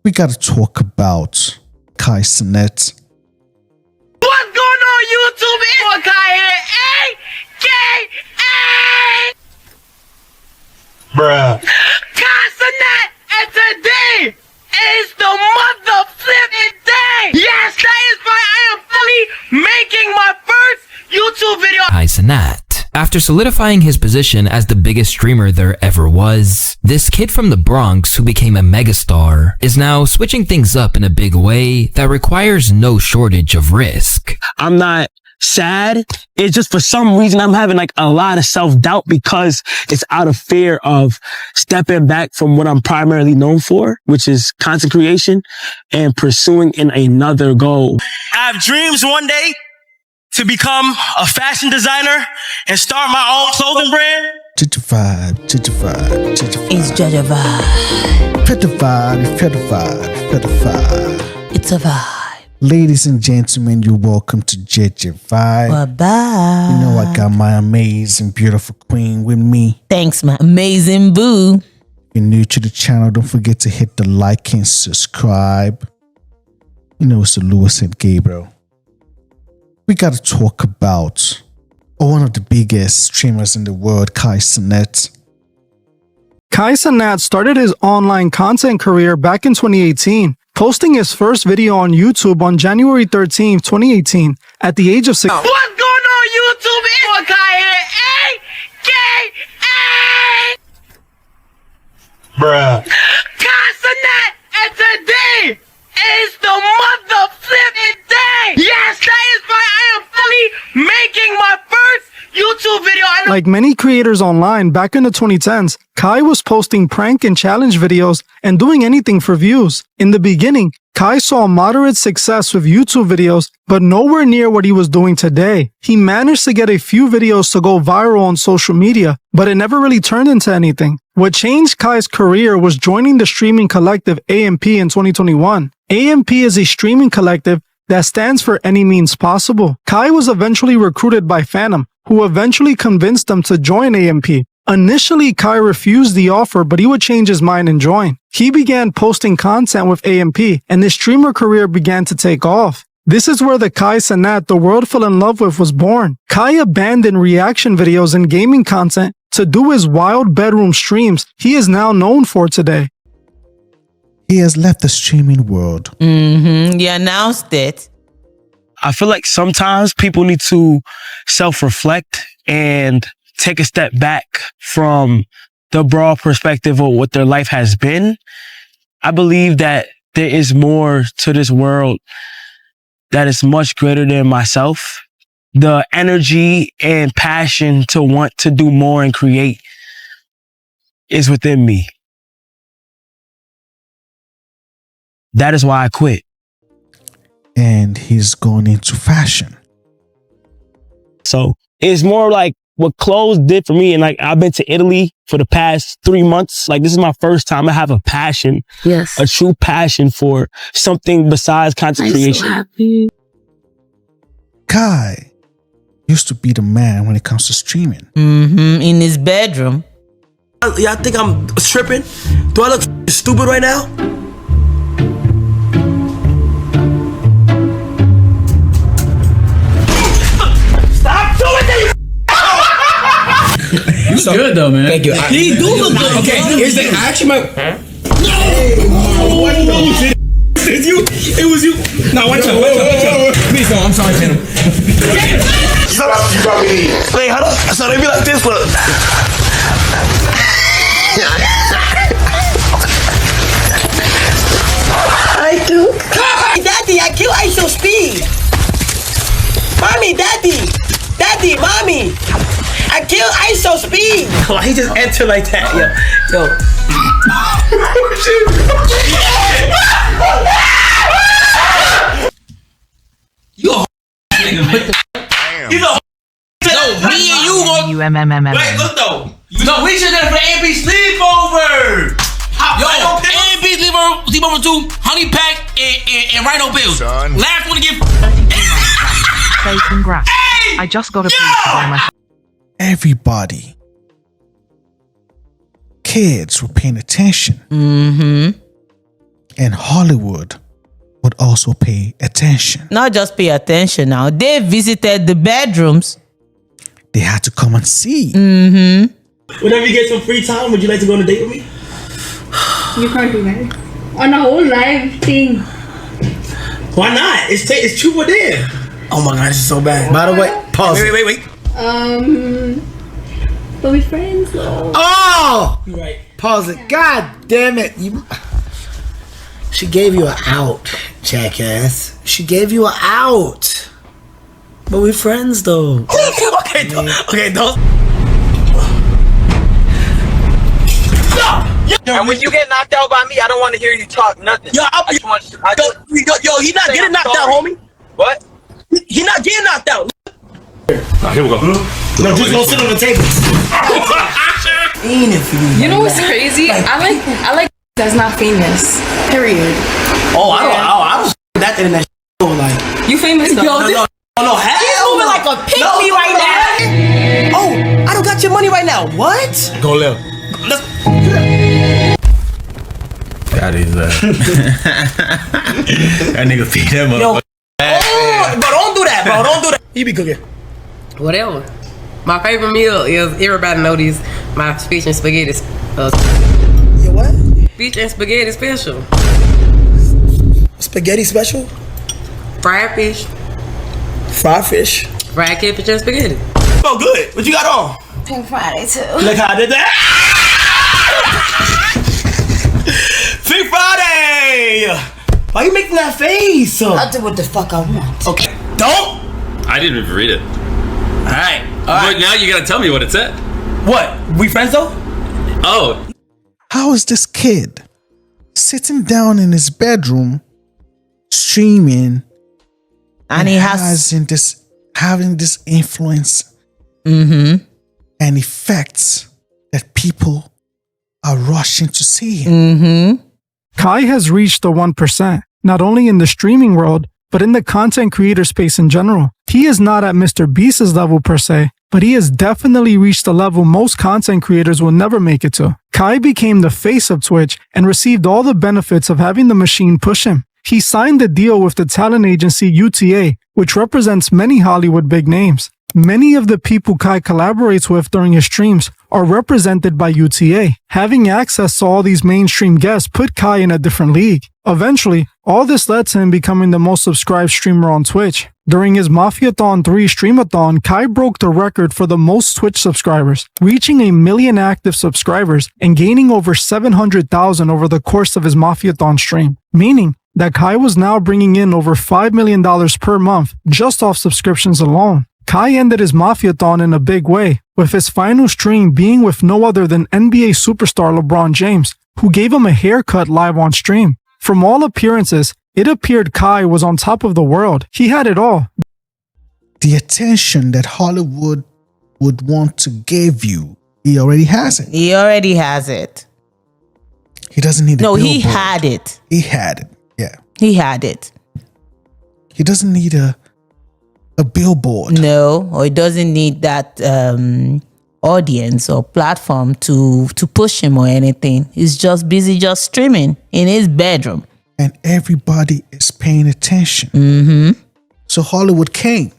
we got to talk about Kai Cenat. What's going on YouTube? It's Kai AKA Bruh. Kai Cenat, and today is the mother flipping day. Yes, that is why I am fully making my first YouTube video. Kai Cenat. After solidifying his position as the biggest streamer there ever was, this kid from the Bronx who became a megastar is now switching things up in a big way that requires no shortage of risk. I'm not sad. It's just for some reason I'm having like a lot of self-doubt because it's out of fear of stepping back from what I'm primarily known for, which is content creation, and pursuing in another goal. I have dreams one day to become a fashion designer and start my own clothing brand. JEJE Vibe, JEJE Vibe, JEJE Vibe. It's JEJE Vibe. Fit the vibe, fit the vibe, fit the vibe. It's a vibe. Ladies and gentlemen, you're welcome to JEJE Vibe. Bye-bye. You know I got my amazing, beautiful queen with me. Thanks, my amazing boo. If you're new to the channel, don't forget to hit the like and subscribe. You know it's the Lewis and Gabriel. We got to talk about one of the biggest streamers in the world, Kai Cenat. Kai Cenat started his online content career back in 2018, posting his first video on YouTube on January 13, 2018, at the age of 6. What's going on YouTube? It's Kai AKA Bruh. Kai Cenat, and today is the mother flipping day. Yes, that is why I am fully making my first YouTube video. Like many creators online back in the 2010s, Kai was posting prank and challenge videos and doing anything for views. In the beginning, Kai saw moderate success with YouTube videos, but nowhere near what he was doing today. He managed to get a few videos to go viral on social media, but it never really turned into anything. What changed Kai's career was joining the streaming collective AMP in 2021. AMP is a streaming collective that stands for Any Means Possible. Kai was eventually recruited by Phantom, who eventually convinced him to join AMP. Initially, Kai refused the offer, but he would change his mind and join. He began posting content with AMP, and his streamer career began to take off. This is where the Kai Cenat the world fell in love with was born. Kai abandoned reaction videos and gaming content to do his wild bedroom streams he is now known for today. He has left the streaming world. You announced it. I feel like sometimes people need to self-reflect and take a step back from the broad perspective of what their life has been. I believe that there is more to this world that is much greater than myself. The energy and passion to want to do more and create is within me. That is why I quit. And he's gone into fashion. So it's more like what clothes did for me. And like, I've been to Italy for the past 3 months. Like, this is my first time I have a passion, a true passion for something besides content creation. So happy. Kai used to be the man when it comes to streaming. In his bedroom. Y'all think I'm tripping? Do I look stupid right now? You look good though, man. Thank you. He do look good. Okay, here's the. I actually might. No! What It's you. It was you. No, watch out. Please, no. I'm sorry, Phantom. You got me. Wait, hold up. So they be like this, look. I do. Daddy, I kill ISO speed. Mommy, daddy, mommy. I kill ISO speed. Why he just enter like that, yo. You a nigga. He's a No, me and you go. Wait, look though. No, we should have for the AMP sleepover. Yo, AMP sleepover 2, honey pack and rhino bills. Son. Last one to give. Say congrats. Hey! I just got a boost by my. Everybody, kids were paying attention. and Hollywood would also pay attention. Not just pay attention now. They visited the bedrooms. They had to come and see. Whenever you get some free time, would you like to go on a date with me? You can't do that. On a whole live thing. Why not? It's true or dare. Oh my god, this is so bad. By the way, pause. Wait. But we friends though. Oh! Right. Pause it. God damn it. She gave you an out, jackass. She gave you an out. But we friends though. okay, don't. And when you get knocked out by me, I don't want to hear you talk nothing. Yo, he not getting knocked out, homie. What? He not getting knocked out. Here we go. No, just go sit on the table. You know what's crazy? I like that's not famous. Period. Oh, I was that internet like. You famous though? No, hell. He's moving like a pygmy right now. Oh, I don't got your money right now. What? Go left. That is that nigga feed him up. Bro, don't do that, bro. Don't do that. He be cooking. Whatever. My favorite meal is, everybody know these, my speech and spaghetti. Your what? Speech and spaghetti special. Spaghetti special? Fried fish. Fried fish? Fried catfish and spaghetti. Oh, good. What you got on? Pink Friday too. Look how I did that. Pink Friday! Why you making that face? I'll do what the fuck I want. Okay. Don't! I didn't even read it. Alright. But now you gotta tell me what it said. What? We friends though? Oh. How is this kid sitting down in his bedroom streaming And he has having this influence and effects that people are rushing to see him? Kai has reached the 1%, not only in the streaming world, but in the content creator space in general. He is not at Mr. Beast's level per se, but he has definitely reached a level most content creators will never make it to. Kai became the face of Twitch and received all the benefits of having the machine push him. He signed the deal with the talent agency UTA, which represents many Hollywood big names. Many of the people Kai collaborates with during his streams are represented by UTA. Having access to all these mainstream guests put Kai in a different league. Eventually, all this led to him becoming the most subscribed streamer on Twitch. During his Mafiathon 3 streamathon, Kai broke the record for the most Twitch subscribers, reaching 1 million active subscribers and gaining over 700,000 over the course of his Mafiathon stream, meaning that Kai was now bringing in over $5 million per month just off subscriptions alone. Kai ended his Mafiathon in a big way, with his final stream being with no other than NBA superstar LeBron James, who gave him a haircut live on stream. From all appearances, it appeared Kai was on top of the world. He had it all. The attention that Hollywood would want to give you, he already has it. He already has it. He doesn't need a No, he billboard. had it. He had it. Yeah. He had it. He doesn't need a billboard. No, or he doesn't need that audience or platform to push him or anything. He's just busy just streaming in his bedroom. And everybody is paying attention. So Hollywood came.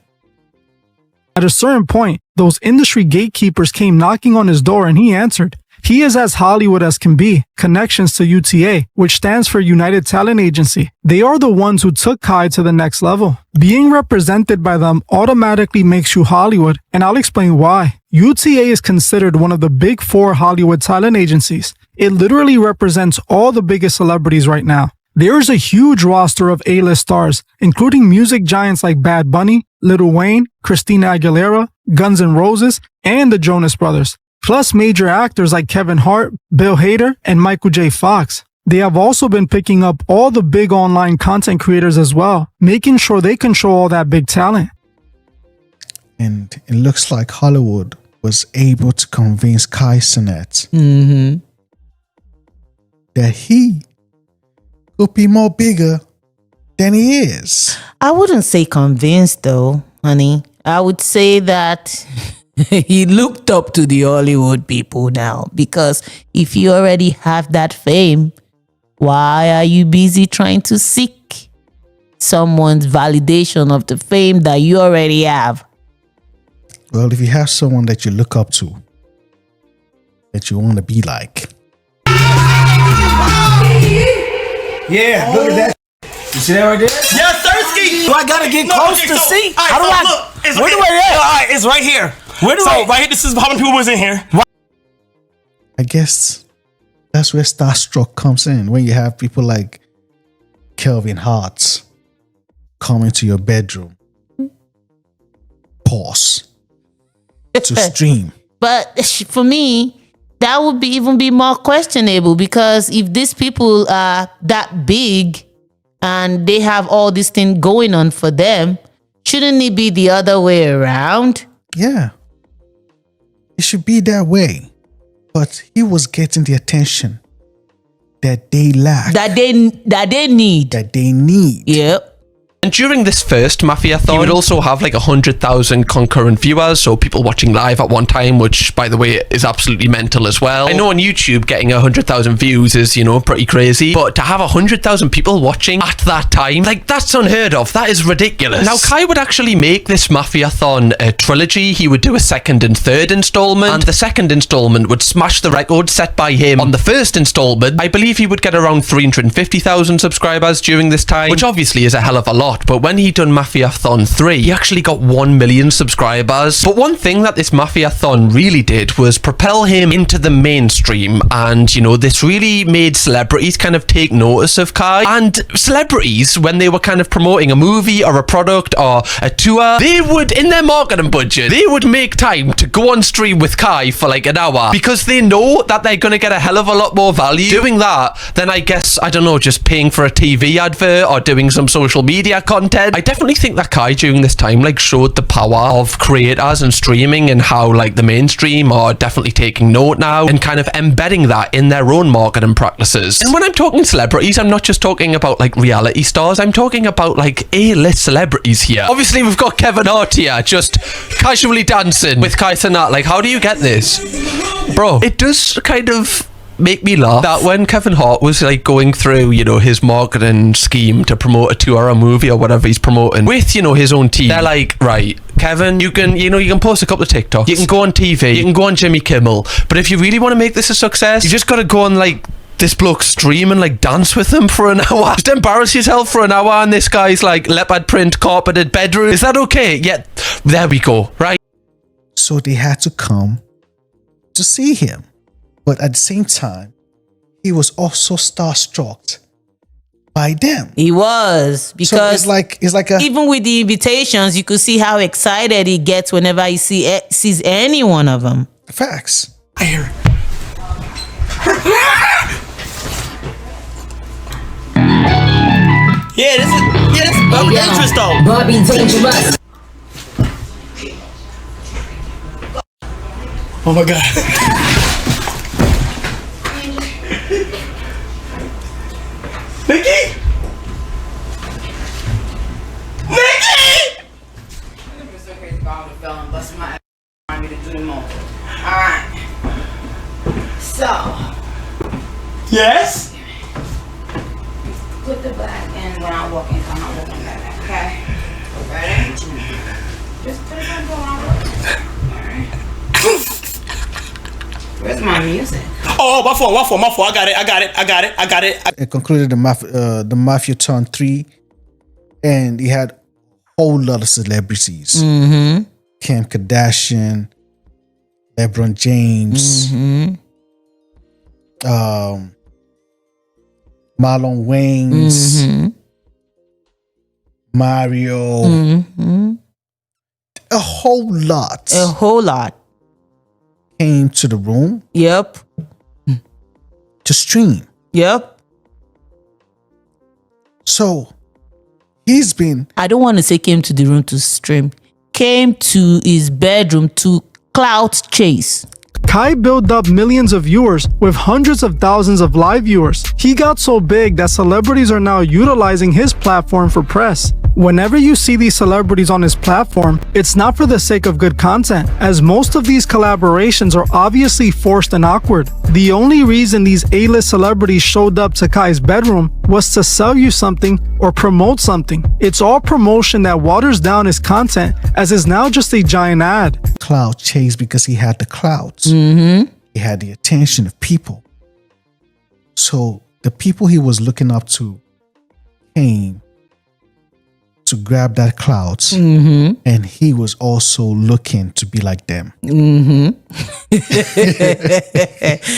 At a certain point, those industry gatekeepers came knocking on his door and he answered. He is as Hollywood as can be, connections to UTA, which stands for United Talent Agency. They are the ones who took Kai to the next level. Being represented by them automatically makes you Hollywood, and I'll explain why. UTA is considered one of the big 4 Hollywood talent agencies. It literally represents all the biggest celebrities right now. There is a huge roster of A-list stars, including music giants like Bad Bunny, Lil Wayne, Christina Aguilera, Guns N' Roses, and the Jonas Brothers. Plus major actors like Kevin Hart, Bill Hader, and Michael J. Fox. They have also been picking up all the big online content creators as well, making sure they control all that big talent. And it looks like Hollywood was able to convince Kai Cenat that he could be more bigger than he is. I wouldn't say convinced though, honey. I would say that he looked up to the Hollywood people now, because if you already have that fame, Why are you busy trying to seek someone's validation of the fame that you already have? Well, if you have someone that you look up to, that you want to be like. Yeah, look at that. You see that right there? Yeah, Thirsty. Do I gotta get close to see? How do I? Where do I at? All right, it's right here. Where do I? Right here. This is how many people was in here. I guess that's where starstruck comes in. When you have people like Kelvin Hart come into your bedroom, pause to stream. But for me, that would be even be more questionable, because if these people are that big and they have all this thing going on for them, shouldn't it be the other way around? Yeah. It should be that way. But he was getting the attention that they lack. That they need. That they need. Yep. And during this first Mafia-thon, he would also have like 100,000 concurrent viewers, so people watching live at one time, which, by the way, is absolutely mental as well. I know on YouTube getting 100,000 views is, you know, pretty crazy, but to have 100,000 people watching at that time, like, that's unheard of. That is ridiculous. Now, Kai would actually make this Mafia-thon a trilogy. He would do a second and third installment, and the second installment would smash the record set by him on the first installment. I believe he would get around 350,000 subscribers during this time, which obviously is a hell of a lot. But when he done Mafia-thon 3, he actually got 1 million subscribers. But one thing that this Mafia-thon really did was propel him into the mainstream, and, you know, this really made celebrities kind of take notice of Kai. And celebrities, when they were kind of promoting a movie or a product or a tour, they would, in their marketing budget, they would make time to go on stream with Kai for like an hour, because they know that they're going to get a hell of a lot more value doing that than, I guess, I don't know, just paying for a TV advert or doing some social media content. I definitely think that Kai during this time like showed the power of creators and streaming, and how like the mainstream are definitely taking note now and kind of embedding that in their own marketing practices. And when I'm talking celebrities, I'm not just talking about like reality stars, I'm talking about like A-list celebrities here. Obviously we've got Kevin Hart here just casually dancing with Kai Cenat. Like, how do you get this? Bro, it does kind of make me laugh that when Kevin Hart was like going through, you know, his marketing scheme to promote a tour or movie or whatever he's promoting with, you know, his own team, they're like, right, Kevin, you can post a couple of TikToks, you can go on TV, you can go on Jimmy Kimmel, but if you really want to make this a success, you just got to go on like this bloke stream and like dance with him for an hour. Just embarrass yourself for an hour and this guy's like leopard print carpeted bedroom. Is that okay? Yeah, there we go, right? So they had to come to see him. But at the same time, he was also starstruck by them. He was, because so it's like a, even with the invitations, you could see how excited he gets whenever he sees any one of them. Facts. I hear it. Yeah, this is public interest though. Bobby dangerous. Oh my god. Nikki! It's so crazy about the film, busting my ass on me to do the most. Alright. So. Yes? Put the black in when I'm walking, I'm not walking that way, okay? Ready? Just put it on when I'm walking. Alright. Where's my music? Oh, my fault. I got it. It concluded the Mafia-thon 3, and he had a whole lot of celebrities. Mm-hmm. Kim Kardashian, LeBron James, Marlon Wayans, Mario, a whole lot came to the room. Yep. To stream. Yep. So he's been, I don't want to say came to the room to stream, came to his bedroom to clout chase. Kai built up millions of viewers with hundreds of thousands of live viewers. He got so big that celebrities are now utilizing his platform for press. Whenever you see these celebrities on his platform, it's not for the sake of good content, as most of these collaborations are obviously forced and awkward. The only reason these A-list celebrities showed up to Kai's bedroom was to sell you something or promote something. It's all promotion that waters down his content, as is now just a giant ad. Clout chase because he had the clouds. Mm-hmm. He had the attention of people. So the people he was looking up to came to grab that clouds, Mm-hmm. and he was also looking to be like them. Mm-hmm.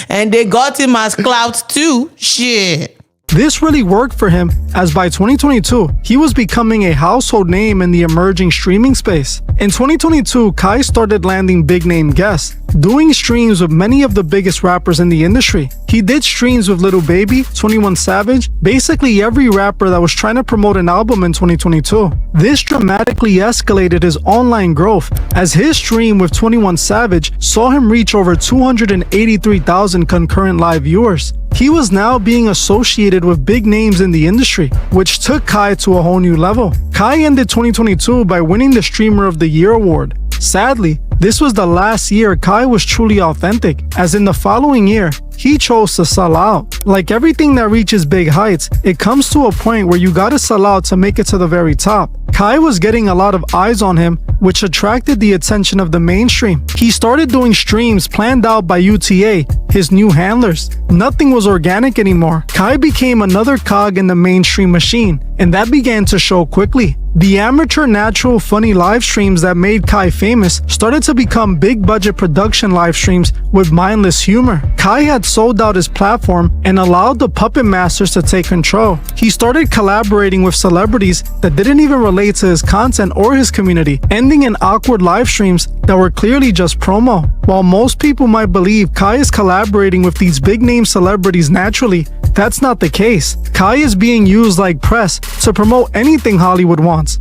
And they got him as clout too. Shit. This really worked for him, as by 2022, he was becoming a household name in the emerging streaming space. In 2022, Kai started landing big-name guests, doing streams with many of the biggest rappers in the industry. He did streams with Lil Baby, 21 Savage, basically every rapper that was trying to promote an album in 2022. This dramatically escalated his online growth, as his stream with 21 Savage saw him reach over 283,000 concurrent live viewers. He was now being associated with big names in the industry, which took Kai to a whole new level. Kai ended 2022 by winning the Streamer of the Year award. Sadly, this was the last year Kai was truly authentic, as in the following year, he chose to sell out. Like everything that reaches big heights, it comes to a point where you gotta sell out to make it to the very top. Kai was getting a lot of eyes on him, which attracted the attention of the mainstream. He started doing streams planned out by UTA, his new handlers. Nothing was organic anymore. Kai became another cog in the mainstream machine, and that began to show quickly. The amateur, natural, funny live streams that made Kai famous started to become big budget production live streams with mindless humor. Kai had sold out his platform and allowed the puppet masters to take control. He started collaborating with celebrities that didn't even relate to his content or his community, ending in awkward live streams that were clearly just promo. While most people might believe Kai is collaborating with these big name celebrities naturally, that's not the case. Kai is being used like press to promote anything Hollywood wants.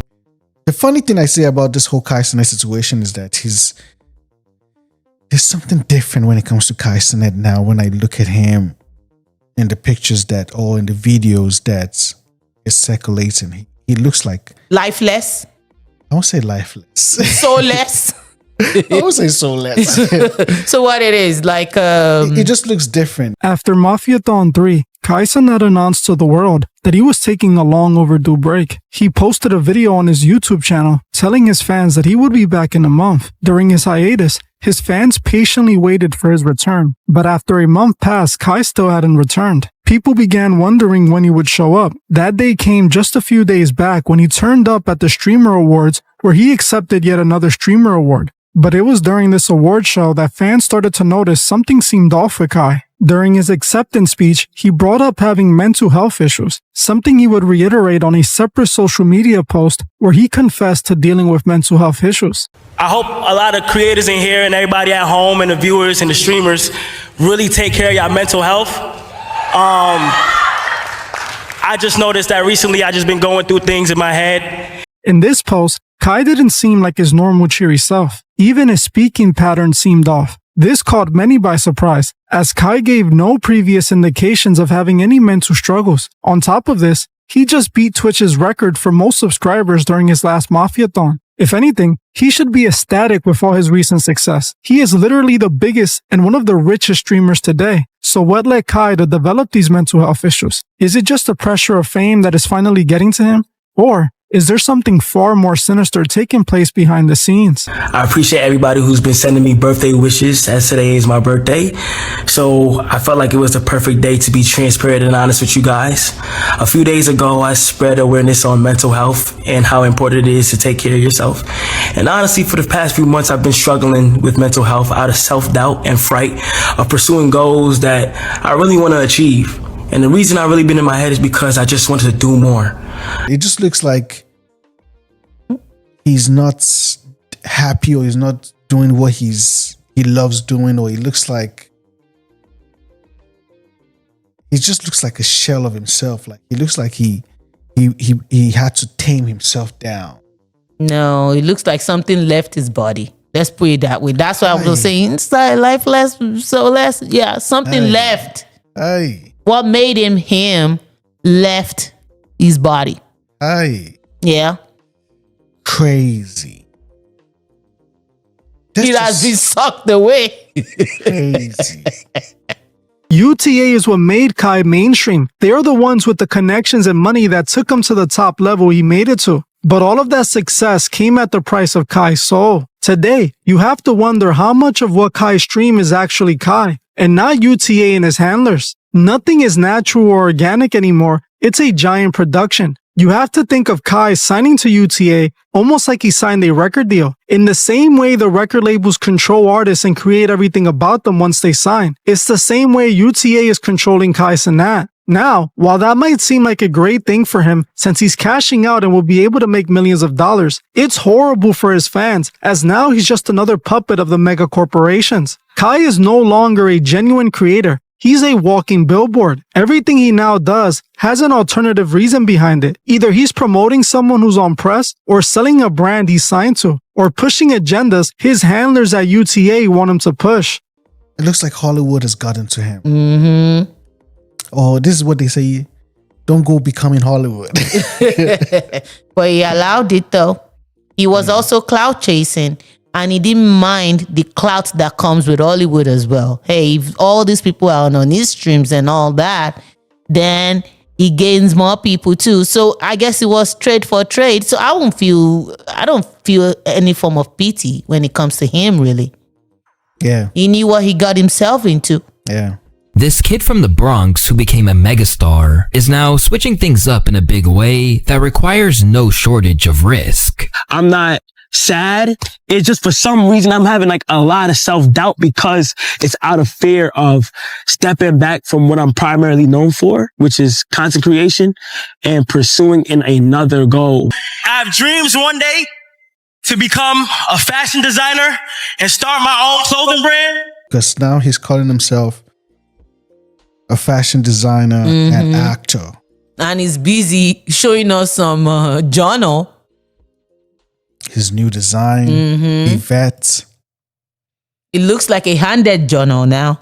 The funny thing I say about this whole Kai Cenat situation is that there's something different when it comes to Kai Cenat now. When I look at him in the pictures or in the videos that is circulating, he looks like lifeless. I won't say lifeless. Soulless. I won't say soulless. So what it is like? It just looks different. After Mafiathon 3, Kai Cenat announced to the world that he was taking a long overdue break. He posted a video on his YouTube channel telling his fans that he would be back in a month. During his hiatus, his fans patiently waited for his return, but after a month passed, Kai still hadn't returned. People began wondering when he would show up. That day came just a few days back when he turned up at the Streamer Awards, where he accepted yet another Streamer Award. But it was during this award show that fans started to notice something seemed off with Kai. During his acceptance speech, he brought up having mental health issues, something he would reiterate on a separate social media post where he confessed to dealing with mental health issues. I hope a lot of creators in here and everybody at home and the viewers and the streamers really take care of your mental health. I just noticed that recently I just been going through things in my head. In this post, Kai didn't seem like his normal cheery self. Even his speaking pattern seemed off. This caught many by surprise, as Kai gave no previous indications of having any mental struggles. On top of this, he just beat Twitch's record for most subscribers during his last Mafiathon. If anything, he should be ecstatic with all his recent success. He is literally the biggest and one of the richest streamers today. So what led Kai to develop these mental health issues? Is it just the pressure of fame that is finally getting to him? Or is there something far more sinister taking place behind the scenes? I appreciate everybody who's been sending me birthday wishes, as today is my birthday. So I felt like it was the perfect day to be transparent and honest with you guys. A few days ago, I spread awareness on mental health and how important it is to take care of yourself. And honestly, for the past few months, I've been struggling with mental health out of self-doubt and fright of pursuing goals that I really want to achieve. And the reason I really been in my head is because I just wanted to do more. It just looks like he's not happy, or he's not doing what he loves doing, or he just looks like a shell of himself. Like he looks like he had to tame himself down. No, it looks like something left his body. Let's put it that way. That's why I was saying inside lifeless, soulless. Yeah, something left. Aye. What made him left his body. Aye. Yeah. Crazy. It has been sucked away. Crazy. UTA is what made Kai mainstream. They are the ones with the connections and money that took him to the top level he made it to. But all of that success came at the price of Kai's soul. Today, you have to wonder how much of what Kai stream is actually Kai, and not UTA and his handlers. Nothing is natural or organic anymore. It's a giant production. You have to think of Kai signing to UTA almost like he signed a record deal. In the same way the record labels control artists and create everything about them once they sign, it's the same way UTA is controlling Kai Cenat. Now, while that might seem like a great thing for him since he's cashing out and will be able to make millions of dollars, it's horrible for his fans as now he's just another puppet of the mega corporations. Kai is no longer a genuine creator. He's a walking billboard. Everything he now does has an alternative reason behind it. Either he's promoting someone who's on press, or selling a brand he's signed to, or pushing agendas his handlers at UTA want him to push. It looks like Hollywood has gotten to him. Mm-hmm. Oh, this is what they say. Don't go becoming Hollywood. But he allowed it though. He was also clout chasing. And he didn't mind the clout that comes with Hollywood as well. Hey, if all these people are on his streams and all that, then he gains more people too. So I guess it was trade for trade. So I don't feel any form of pity when it comes to him, really. Yeah. He knew what he got himself into. Yeah. This kid from the Bronx who became a megastar is now switching things up in a big way that requires no shortage of risk. I'm not sad. It's just for some reason I'm having like a lot of self-doubt because it's out of fear of stepping back from what I'm primarily known for, which is content creation, and pursuing in another goal. I have dreams one day to become a fashion designer and start my own clothing brand. Because now he's calling himself a fashion designer and actor. And he's busy showing us some journal. His new design, Yvette. It looks like a handed journal now.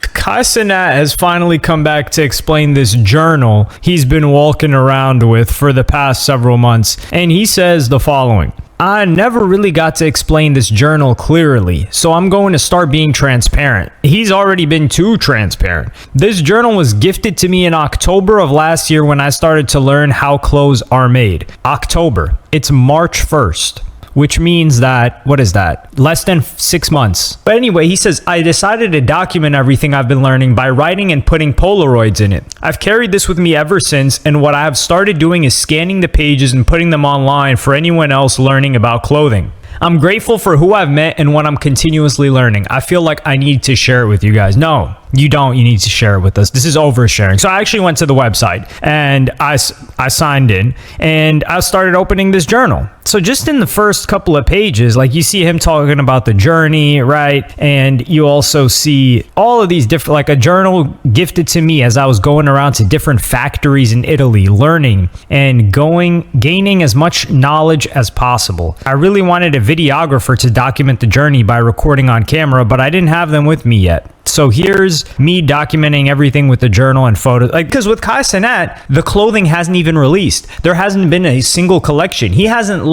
Kai Cenat has finally come back to explain this journal he's been walking around with for the past several months. And he says the following: I never really got to explain this journal clearly, so I'm going to start being transparent. He's already been too transparent. This journal was gifted to me in October of last year when I started to learn how clothes are made. October. It's March 1st. Which means that, what is that? Less than 6 months. But anyway, he says, I decided to document everything I've been learning by writing and putting Polaroids in it. I've carried this with me ever since, and what I have started doing is scanning the pages and putting them online for anyone else learning about clothing. I'm grateful for who I've met and what I'm continuously learning. I feel like I need to share it with you guys. No, you don't. You need to share it with us. This is oversharing. So I actually went to the website and I signed in and I started opening this journal. So just in the first couple of pages, like you see him talking about the journey, right? And you also see all of these different, like a journal gifted to me as I was going around to different factories in Italy, learning and gaining as much knowledge as possible. I really wanted a videographer to document the journey by recording on camera, but I didn't have them with me yet. So here's me documenting everything with the journal and photos. Like, because with Kai Cenat, the clothing hasn't even released. There hasn't been a single collection. He hasn't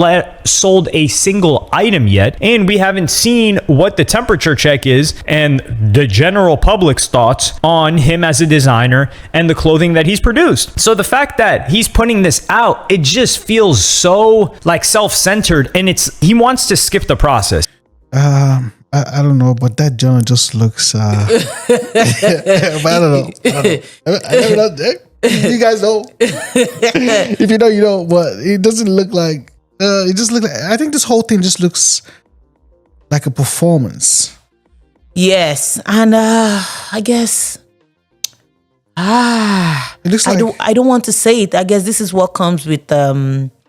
sold a single item yet. And we haven't seen what the temperature check is and the general public's thoughts on him as a designer and the clothing that he's produced. So the fact that he's putting this out, it just feels so like self-centered, and he wants to skip the process. I don't know, but that journal just looks. But I don't know. You guys know. If you know, you know. But it doesn't look like. It just looks like. I think this whole thing just looks like a performance. Yes, and I guess. It looks like. I don't want to say it. I guess this is what comes with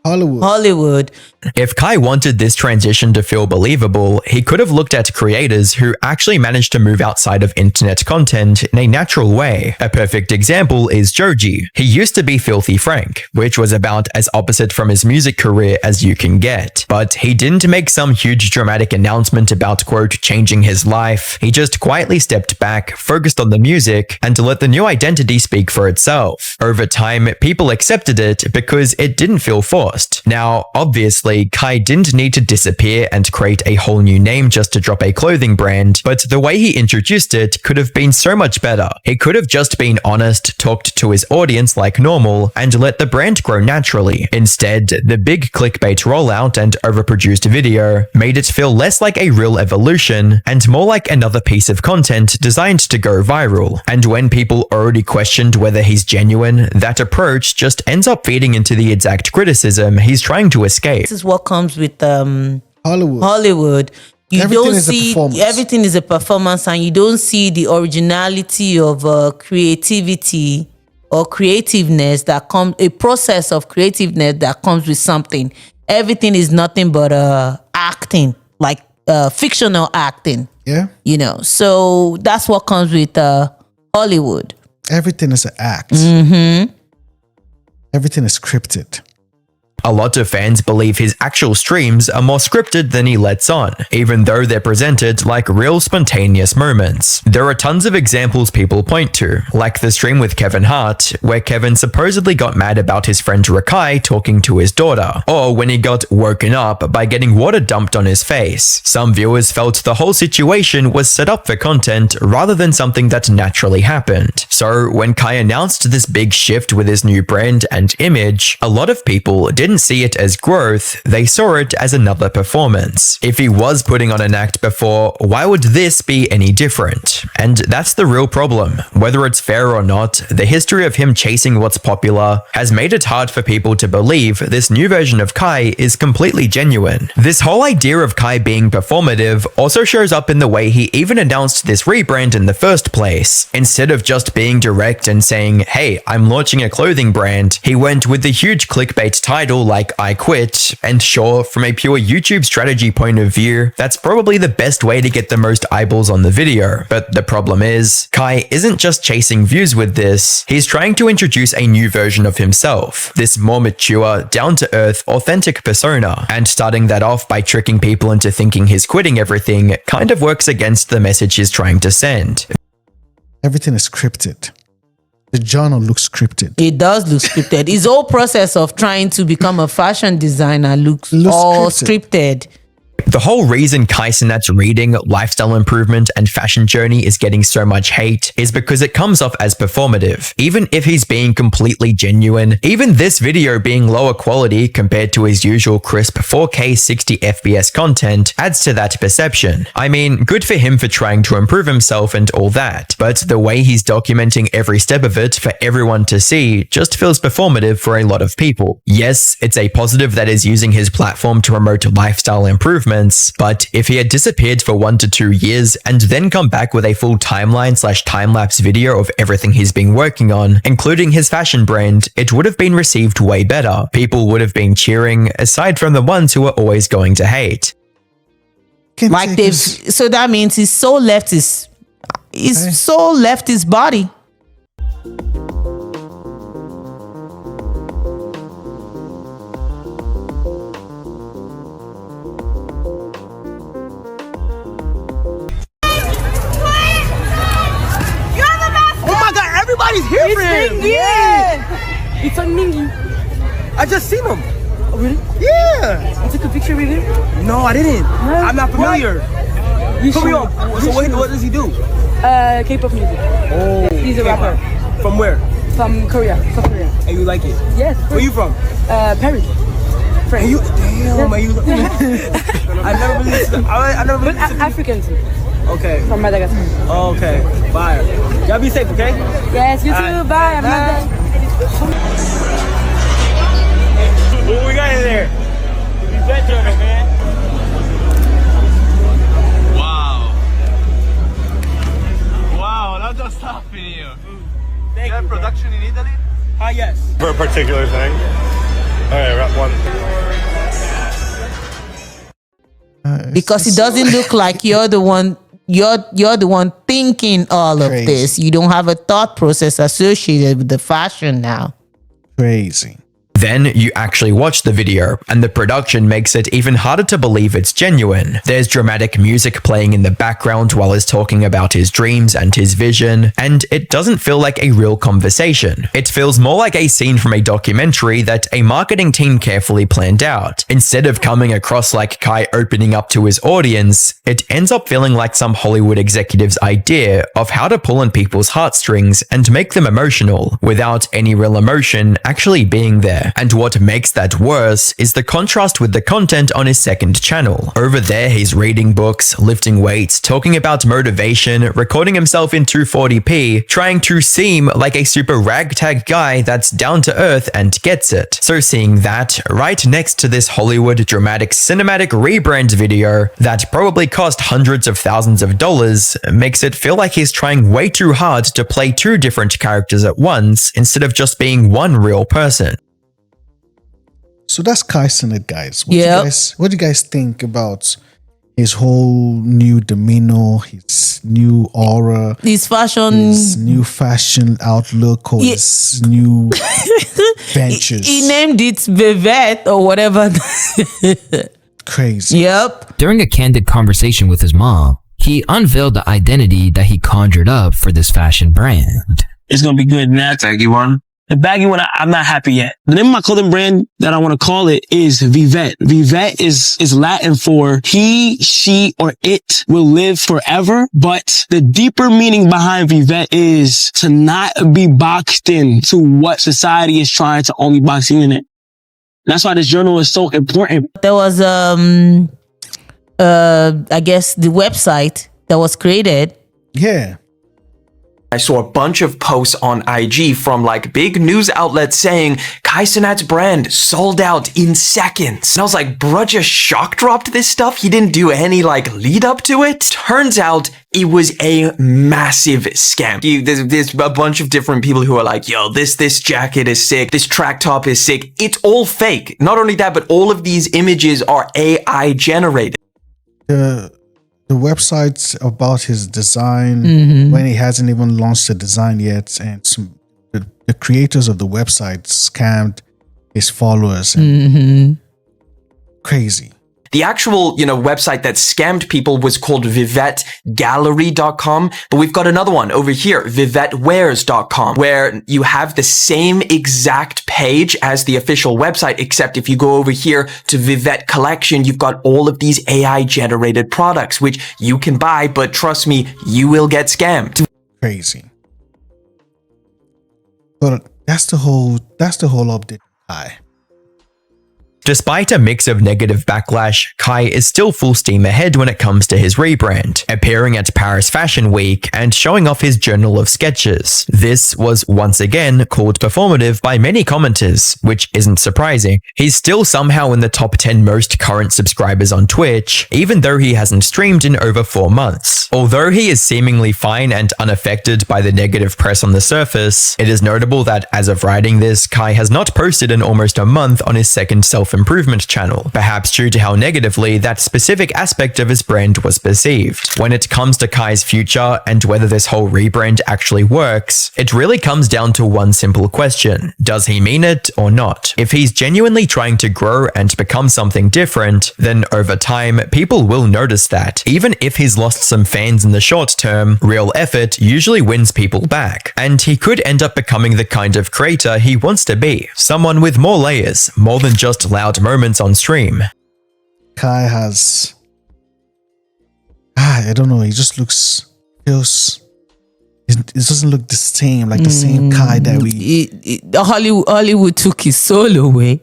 Hollywood. If Kai wanted this transition to feel believable, he could have looked at creators who actually managed to move outside of internet content in a natural way. A perfect example is JEJE. He used to be Filthy Frank, which was about as opposite from his music career as you can get. But he didn't make some huge dramatic announcement about, quote, changing his life. He just quietly stepped back, focused on the music, and let the new identity speak for itself. Over time, people accepted it because it didn't feel forced. lost. Now, obviously, Kai didn't need to disappear and create a whole new name just to drop a clothing brand, but the way he introduced it could have been so much better. He could have just been honest, talked to his audience like normal, and let the brand grow naturally. Instead, the big clickbait rollout and overproduced video made it feel less like a real evolution and more like another piece of content designed to go viral. And when people already questioned whether he's genuine, that approach just ends up feeding into the exact criticism he's trying to escape. This is what comes with Hollywood. You Everything don't is a see performance. everything is a performance, and you don't see the originality of creativity or creativeness that comes, a process of creativeness that comes with something. Everything is nothing but acting, like fictional acting. Yeah. You know, so that's what comes with Hollywood. Everything is an act. Mm-hmm. Everything is scripted. A lot of fans believe his actual streams are more scripted than he lets on, even though they're presented like real spontaneous moments. There are tons of examples people point to, like the stream with Kevin Hart, where Kevin supposedly got mad about his friend Rakai talking to his daughter, or when he got woken up by getting water dumped on his face. Some viewers felt the whole situation was set up for content rather than something that naturally happened. So when Kai announced this big shift with his new brand and image, a lot of people didn't see it as growth, they saw it as another performance. If he was putting on an act before, why would this be any different? And that's the real problem. Whether it's fair or not, the history of him chasing what's popular has made it hard for people to believe this new version of Kai is completely genuine. This whole idea of Kai being performative also shows up in the way he even announced this rebrand in the first place. Instead of just being direct and saying, hey, I'm launching a clothing brand, he went with the huge clickbait title like I quit, and sure, from a pure YouTube strategy point of view, that's probably the best way to get the most eyeballs on the video. But the problem is, Kai isn't just chasing views with this, he's trying to introduce a new version of himself, this more mature, down-to-earth, authentic persona, and starting that off by tricking people into thinking he's quitting everything kind of works against the message he's trying to send. Everything is scripted. The journal looks scripted. It does look scripted. His whole process of trying to become a fashion designer looks all scripted. The whole reason Kai Cenat's reading, lifestyle improvement, and fashion journey is getting so much hate is because it comes off as performative. Even if he's being completely genuine, even this video being lower quality compared to his usual crisp 4K 60 FPS content adds to that perception. I mean, good for him for trying to improve himself and all that, but the way he's documenting every step of it for everyone to see just feels performative for a lot of people. Yes, it's a positive that is using his platform to promote lifestyle improvement, but if he had disappeared for 1 to 2 years and then come back with a full timeline/time-lapse video of everything he's been working on, including his fashion brand, it would have been received way better. People would have been cheering, aside from the ones who are always going to hate. So that means he's so left his body. Everybody's here for him. Yeah. It's on Mingy. I just seen him. Oh, really? Yeah. You took a picture with him? No, I didn't. No. I'm not familiar. Put me on. So what does he do? K-pop music. Oh. He's a rapper. From where? From Korea. South Korea. And you like it? Yes. Where you from? Paris. France. And you? Damn. Are you? I never really listened. I never really listened. African too. Okay. From Madagascar. Oh, okay. Bye. Y'all be safe, okay? Yes, you too. Bye. Have a nice day. What we got in there? Be better, man. Wow. Wow, that just happened here. Thank you. Production in Italy? Yes. For a particular thing. Alright, wrap one. Because it doesn't look like you're the one. You're the one thinking all of this. You don't have a thought process associated with the fashion now. Crazy. Then you actually watch the video, and the production makes it even harder to believe it's genuine. There's dramatic music playing in the background while he's talking about his dreams and his vision, and it doesn't feel like a real conversation. It feels more like a scene from a documentary that a marketing team carefully planned out. Instead of coming across like Kai opening up to his audience, it ends up feeling like some Hollywood executive's idea of how to pull on people's heartstrings and make them emotional, without any real emotion actually being there. And what makes that worse is the contrast with the content on his second channel. Over there, he's reading books, lifting weights, talking about motivation, recording himself in 240p, trying to seem like a super ragtag guy that's down to earth and gets it. So seeing that right next to this Hollywood dramatic cinematic rebrand video that probably cost hundreds of thousands of dollars makes it feel like he's trying way too hard to play two different characters at once instead of just being one real person. So that's Kai Cenat, guys. What do you guys think about his whole new demeanor, his new aura, his new fashion outlook, or his new ventures? He named it Vivette or whatever. Crazy. Yep. During a candid conversation with his mom, he unveiled the identity that he conjured up for this fashion brand. It's gonna be good. And that baggy one. The baggy one, I'm not happy yet. The name of my clothing brand that I want to call it is Vivette. Vivette is Latin for he, she, or it will live forever. But the deeper meaning behind Vivette is to not be boxed in to what society is trying to only box you in it. That's why this journal is so important. There was, I guess the website that was created. Yeah. I saw a bunch of posts on IG from like big news outlets saying Kai Cenat's brand sold out in seconds. And I was like, bruh, just shock dropped this stuff? He didn't do any like lead up to it? Turns out it was a massive scam. There's a bunch of different people who are like, yo, this jacket is sick. This track top is sick. It's all fake. Not only that, but all of these images are AI generated. The website's about his design when he hasn't even launched the design yet, and the creators of the website scammed his followers. And crazy. The actual, website that scammed people was called VivetteGallery.com, but we've got another one over here, VivetteWears.com, where you have the same exact page as the official website, except if you go over here to Vivette Collection, you've got all of these AI generated products, which you can buy, but trust me, you will get scammed. Crazy. But that's the whole update. Despite a mix of negative backlash, Kai is still full steam ahead when it comes to his rebrand, appearing at Paris Fashion Week and showing off his journal of sketches. This was once again called performative by many commenters, which isn't surprising. He's still somehow in the top 10 most current subscribers on Twitch, even though he hasn't streamed in over 4 months. Although he is seemingly fine and unaffected by the negative press on the surface, it is notable that as of writing this, Kai has not posted in almost a month on his second self-improvement channel, perhaps due to how negatively that specific aspect of his brand was perceived. When it comes to Kai's future and whether this whole rebrand actually works, it really comes down to one simple question: does he mean it or not? If he's genuinely trying to grow and become something different, then over time, people will notice that. Even if he's lost some fans in the short term, real effort usually wins people back, and he could end up becoming the kind of creator he wants to be, someone with more layers, more than just loud moments on stream. Kai has, I don't know, he just feels, it doesn't look the same, like the same Kai that we... Hollywood took his soul away.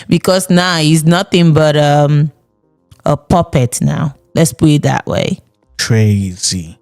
Because now he's nothing but a puppet now. Let's put it that way. Crazy.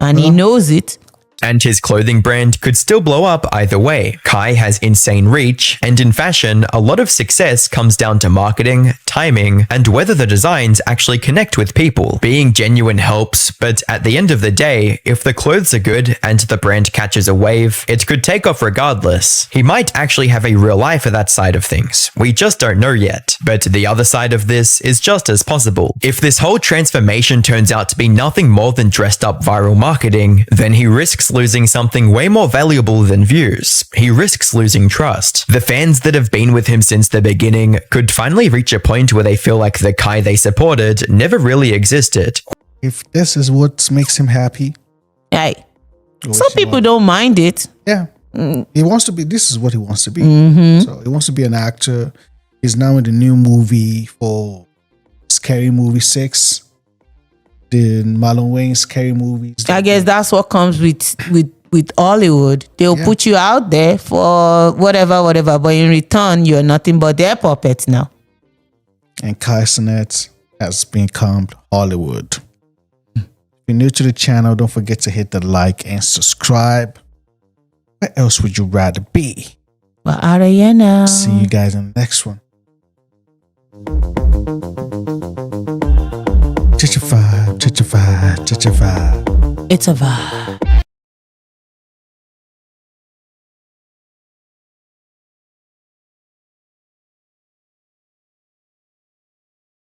And he knows it. And his clothing brand could still blow up either way. Kai has insane reach, and in fashion, a lot of success comes down to marketing, timing, and whether the designs actually connect with people. Being genuine helps, but at the end of the day, if the clothes are good and the brand catches a wave, it could take off regardless. He might actually have a real eye for that side of things. We just don't know yet. But the other side of this is just as possible. If this whole transformation turns out to be nothing more than dressed up viral marketing, then he risks losing something way more valuable than views. He risks losing trust. The fans that have been with him since the beginning could finally reach a point where they feel like the Kai they supported never really existed. If this is what makes him happy, Hey, some people don't mind it. Yeah. He wants to be, this is what he wants to be. Mhm. So he wants to be an actor. He's now in the new movie for Scary Movie 6. The Marlon Wayne Scary Movies. I guess that's what comes with Hollywood. They'll put you out there for whatever, but in return, you're nothing but their puppets now. And Kai Cenat has become Hollywood. If you're new to the channel, don't forget to hit the like and subscribe. Where else would you rather be? We're out of here now. See you guys in the next one. JEJE vibe, JEJE vibe, JEJE vibe. It's a vibe.